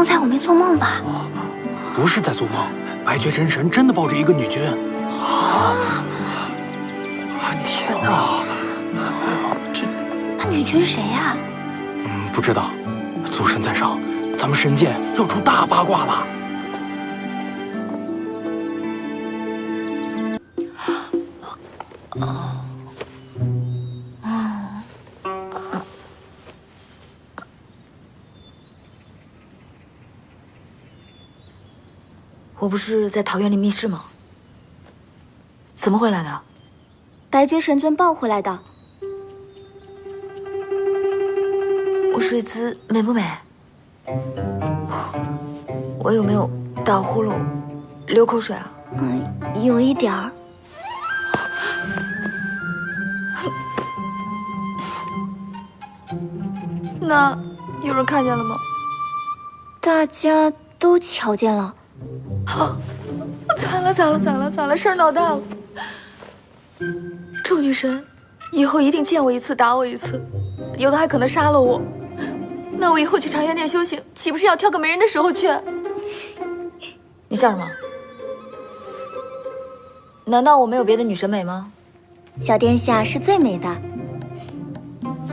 刚才我没做梦吧？不是在做梦，白绝真神真的抱着一个女君。天哪！那女君是谁呀？不知道。祖神在上，咱们神界要出大八卦了。我不是在桃园里密室吗？怎么回来的？白绝神尊抱回来的。我睡姿美不美？我有没有打呼噜、流口水啊？有一点儿。那有人看见了吗？大家都瞧见了。惨了，事儿闹大了！祝女神，以后一定见我一次打我一次，有的还可能杀了我。那我以后去长渊殿修行，岂不是要挑个没人的时候去？你笑什么？难道我没有别的女神美吗？小殿下是最美的。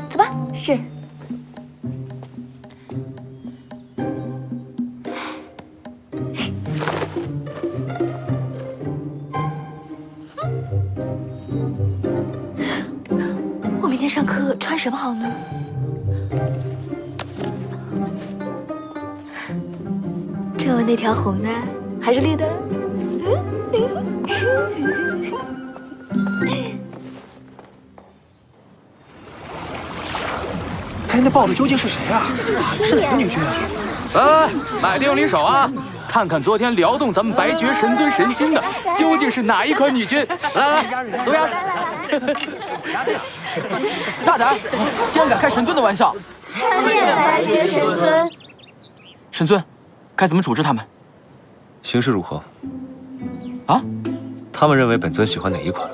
走吧。是。我明天上课穿什么好呢？穿我那条红的，还是绿的？哎，那抱的究竟是谁啊？是哪个女君啊？买的用离手啊！看看昨天撩动咱们白绝神尊神心的，究竟是哪一颗女君？来，都压上！大胆，竟然敢开神尊的玩笑！参见白绝神尊。神尊，该怎么处置他们？形势如何？啊？他们认为本尊喜欢哪一款？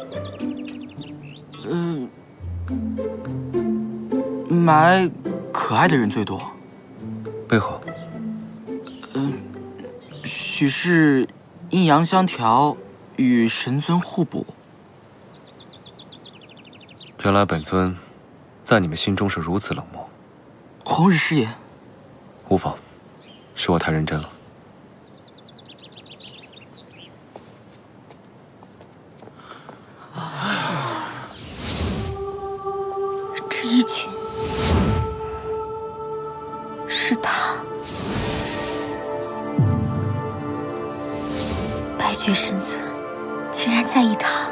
买可爱的人最多。为何？许是阴阳相调，与神尊互补。原来本尊在你们心中是如此冷漠。红日师爷，无妨，是我太认真了。这一群是他，白绝神尊竟然在意他。